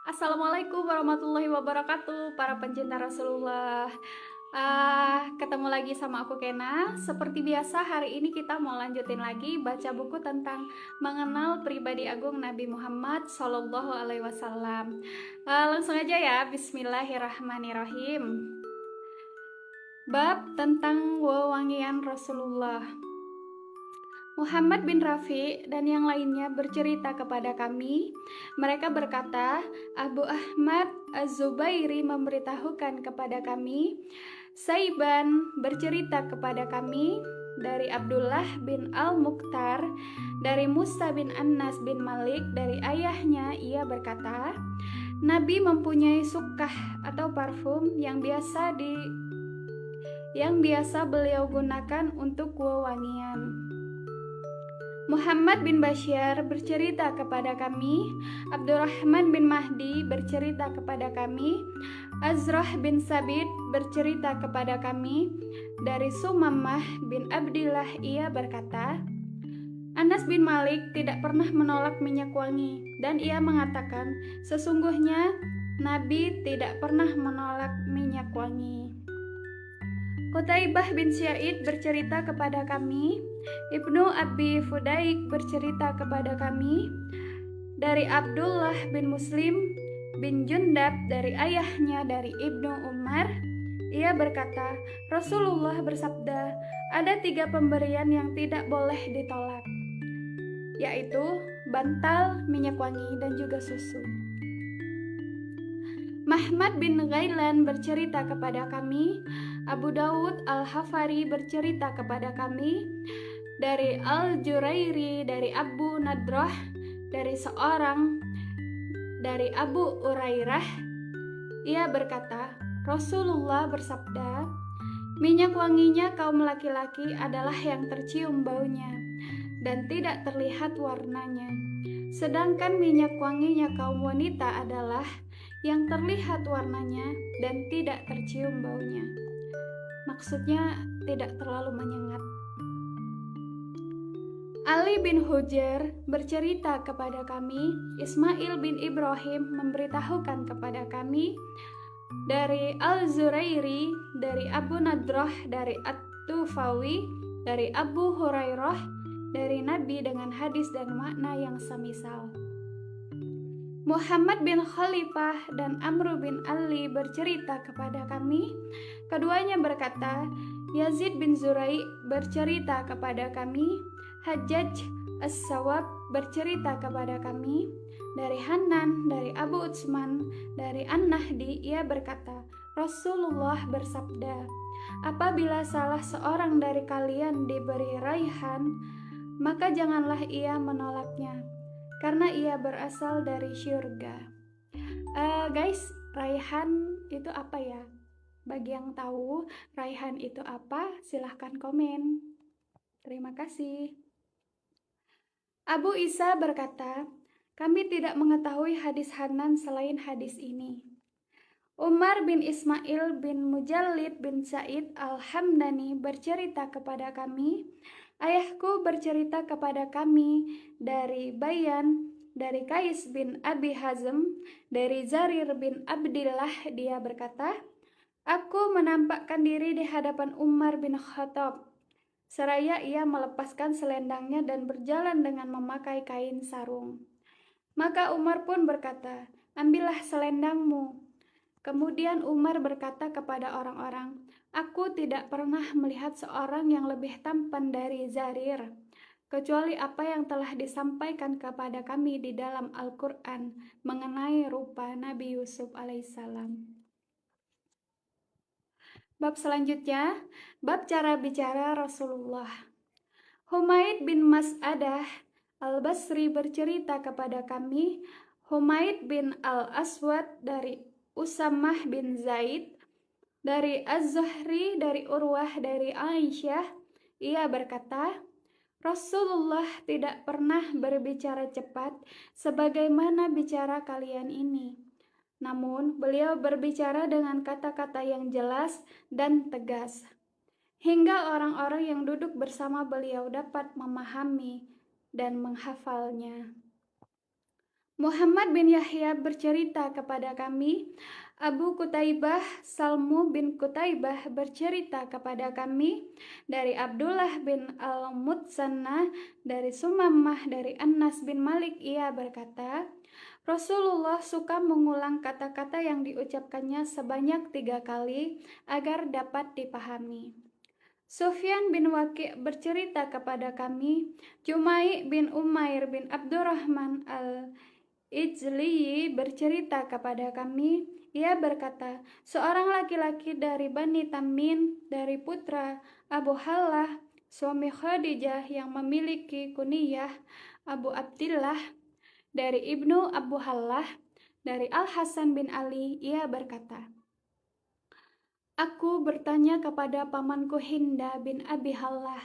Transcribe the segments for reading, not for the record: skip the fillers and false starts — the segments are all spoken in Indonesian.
Assalamualaikum warahmatullahi wabarakatuh, para pencinta Rasulullah. Ketemu lagi sama aku Kena. Seperti biasa, hari ini kita mau lanjutin lagi baca buku tentang mengenal pribadi agung Nabi Muhammad Sallallahu Alaihi Wasallam. Langsung aja ya, Bismillahirrahmanirrahim. Bab tentang wewangian Rasulullah. Muhammad bin Rafi dan yang lainnya bercerita kepada kami. Mereka berkata, Abu Ahmad Az-Zubairi memberitahukan kepada kami. Saiban bercerita kepada kami dari Abdullah bin Al-Mukhtar, dari Musa bin Anas bin Malik, dari ayahnya. Ia berkata, Nabi mempunyai sukah atau parfum yang biasa beliau gunakan untuk wewangian. Muhammad bin Bashir bercerita kepada kami, Abdurrahman bin Mahdi bercerita kepada kami, Azrah bin Sabit bercerita kepada kami, dari Sumamah bin Abdillah ia berkata, Anas bin Malik tidak pernah menolak minyak wangi, dan ia mengatakan, sesungguhnya Nabi tidak pernah menolak minyak wangi. Qutaibah bin Syaid bercerita kepada kami, Ibnu Abi Fudaik bercerita kepada kami, dari Abdullah bin Muslim bin Jundab dari ayahnya dari Ibnu Umar, ia berkata, Rasulullah bersabda, ada 3 pemberian yang tidak boleh ditolak, yaitu bantal, minyak wangi, dan juga susu. Mahmad bin Ghailan bercerita kepada kami, Abu Dawud Al-Hafari bercerita kepada kami, dari Al-Jurairi, dari Abu Nadrah, dari Abu Urairah, ia berkata, Rasulullah bersabda, minyak wanginya kaum laki-laki adalah yang tercium baunya dan tidak terlihat warnanya, sedangkan minyak wanginya kaum wanita adalah yang terlihat warnanya dan tidak tercium baunya. Maksudnya tidak terlalu menyengat. Ali bin Hujair bercerita kepada kami, Ismail bin Ibrahim memberitahukan kepada kami, dari Al-Zurairi, dari Abu Nadrah, dari At-Tufawi, dari Abu Hurairah, dari Nabi dengan hadis dan makna yang semisal. Muhammad bin Khalifah dan Amr bin Ali bercerita kepada kami. Keduanya berkata, Yazid bin Zurai bercerita kepada kami, Hajjaj As-Sawab bercerita kepada kami, dari Hanan, dari Abu Utsman, dari An-Nahdi, ia berkata, Rasulullah bersabda, apabila salah seorang dari kalian diberi raihan, maka janganlah ia menolaknya, karena ia berasal dari syurga. Guys, raihan itu apa ya? Bagi yang tahu raihan itu apa, silahkan komen. Terima kasih. Abu Isa berkata, kami tidak mengetahui hadis Hanan selain hadis ini. Umar bin Ismail bin Mujallid bin Said Al-Hamdani bercerita kepada kami, ayahku bercerita kepada kami dari Bayan, dari Qais bin Abi Hazm, dari Zarir bin Abdillah, dia berkata, aku menampakkan diri di hadapan Umar bin Khattab, seraya ia melepaskan selendangnya dan berjalan dengan memakai kain sarung. Maka Umar pun berkata, ambillah selendangmu. Kemudian Umar berkata kepada orang-orang, aku tidak pernah melihat seorang yang lebih tampan dari Zarir, kecuali apa yang telah disampaikan kepada kami di dalam Al-Quran mengenai rupa Nabi Yusuf alaihissalam. Bab selanjutnya, bab cara bicara Rasulullah. Humaid bin Mas'adah Al-Basri bercerita kepada kami, Humaid bin Al-Aswad dari Usamah bin Zaid, dari Az-Zuhri, dari Urwah, dari Aisyah, ia berkata, Rasulullah tidak pernah berbicara cepat sebagaimana bicara kalian ini. Namun, beliau berbicara dengan kata-kata yang jelas dan tegas, hingga orang-orang yang duduk bersama beliau dapat memahami dan menghafalnya. Muhammad bin Yahya bercerita kepada kami, Abu Qutaibah Salmu bin Qutaibah bercerita kepada kami dari Abdullah bin Al-Mutsanna dari Sumamah dari Anas bin Malik, ia berkata, Rasulullah suka mengulang kata-kata yang diucapkannya sebanyak 3 kali agar dapat dipahami. Sufyan bin Waqi' bercerita kepada kami, Jumai bin Umair bin Abdurrahman Ijli bercerita kepada kami, ia berkata, seorang laki-laki dari Bani Tamin, dari putra Abu Hallah, suami Khadijah yang memiliki kunyah Abu Abdillah, dari Ibnu Abu Hallah, dari Al-Hasan bin Ali, ia berkata, aku bertanya kepada pamanku Hinda bin Abi Hallah,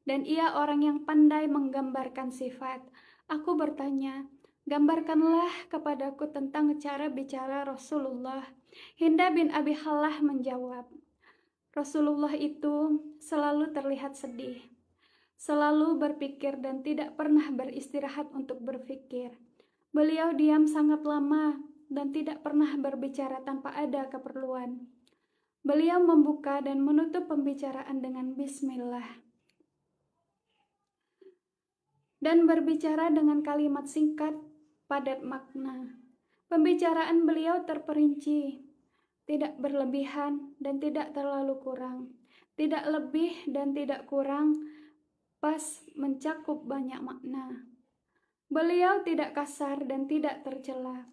dan ia orang yang pandai menggambarkan sifat. Aku bertanya, gambarkanlah kepadaku tentang cara bicara Rasulullah. Hinda bin Abi Hallah menjawab, Rasulullah itu selalu terlihat sedih, selalu berpikir dan tidak pernah beristirahat untuk berpikir. Beliau diam sangat lama dan tidak pernah berbicara tanpa ada keperluan. Beliau membuka dan menutup pembicaraan dengan bismillah dan berbicara dengan kalimat singkat padat makna. Pembicaraan beliau terperinci, tidak berlebihan dan tidak terlalu kurang, tidak lebih dan tidak kurang, pas mencakup banyak makna. Beliau tidak kasar dan tidak tercela.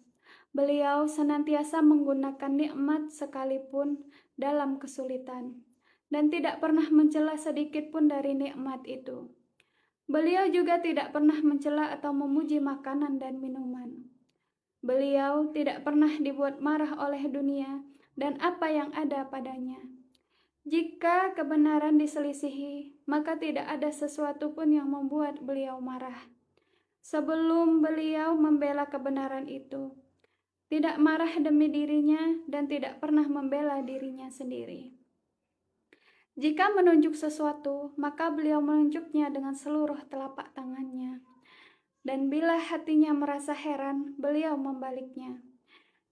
Beliau senantiasa menggunakan nikmat sekalipun dalam kesulitan, dan tidak pernah mencela sedikit pun dari nikmat itu. Beliau juga tidak pernah mencela atau memuji makanan dan minuman. Beliau tidak pernah dibuat marah oleh dunia dan apa yang ada padanya. Jika kebenaran diselisihi, maka tidak ada sesuatu pun yang membuat beliau marah. Sebelum beliau membela kebenaran itu, tidak marah demi dirinya dan tidak pernah membela dirinya sendiri. Jika menunjuk sesuatu, maka beliau menunjuknya dengan seluruh telapak tangannya. Dan bila hatinya merasa heran, beliau membaliknya.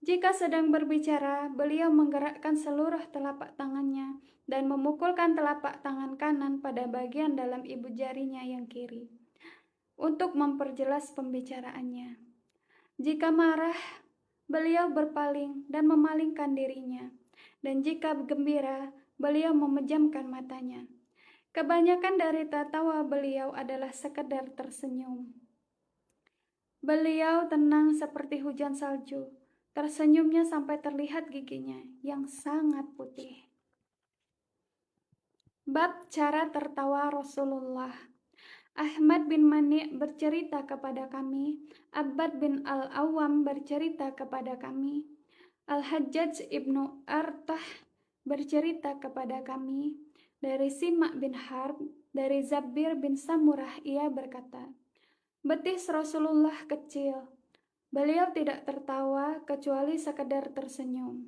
Jika sedang berbicara, beliau menggerakkan seluruh telapak tangannya dan memukulkan telapak tangan kanan pada bagian dalam ibu jarinya yang kiri untuk memperjelas pembicaraannya. Jika marah, beliau berpaling dan memalingkan dirinya. Dan jika gembira, beliau memejamkan matanya. Kebanyakan dari tertawa beliau adalah sekedar tersenyum. Beliau tenang seperti hujan salju. Tersenyumnya sampai terlihat giginya yang sangat putih. Bab cara tertawa Rasulullah. Ahmad bin Mani' bercerita kepada kami, Abbad bin Al-Awwam bercerita kepada kami, Al-Hajjaj ibnu Artah bercerita kepada kami, dari Simak bin Harb, dari Zabir bin Samurah, ia berkata, betis Rasulullah kecil. Beliau tidak tertawa kecuali sekedar tersenyum.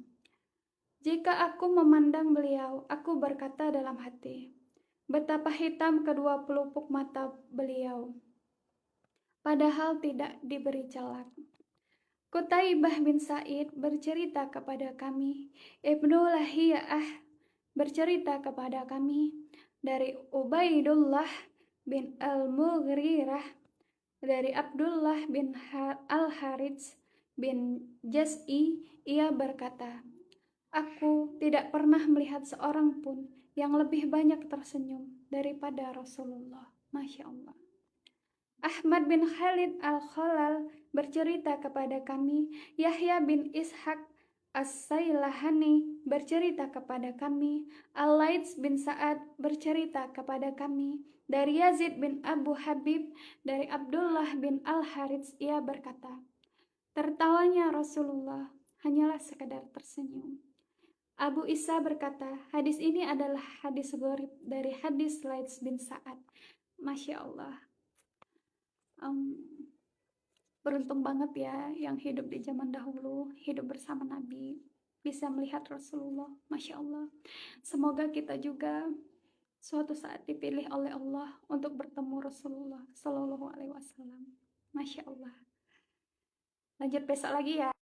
Jika aku memandang beliau, aku berkata dalam hati, betapa hitam kedua pelupuk mata beliau, padahal tidak diberi celak. Qutaibah bin Sa'id bercerita kepada kami, Ibnu Lahiyah bercerita kepada kami, dari Ubaidullah bin Al-Mughirah, dari Abdullah bin Al-Harits bin Jas'i, ia berkata, aku tidak pernah melihat seorang pun yang lebih banyak tersenyum daripada Rasulullah. Masya Allah. Ahmad bin Khalid Al-Khalal bercerita kepada kami, Yahya bin Ishaq As-Sailahani bercerita kepada kami, Al-Laits bin Sa'ad bercerita kepada kami, dari Yazid bin Abu Habib, dari Abdullah bin Al-Harits, ia berkata, tertawanya Rasulullah hanyalah sekedar tersenyum. Abu Isa berkata, hadis ini adalah hadis gharib dari hadis Laits bin Sa'ad. Masya Allah. Beruntung banget ya yang hidup di zaman dahulu, hidup bersama Nabi, bisa melihat Rasulullah. Masya Allah. Semoga kita juga suatu saat dipilih oleh Allah untuk bertemu Rasulullah Sallallahu Alaihi Wasallam. Masya Allah. Lanjut besok lagi ya.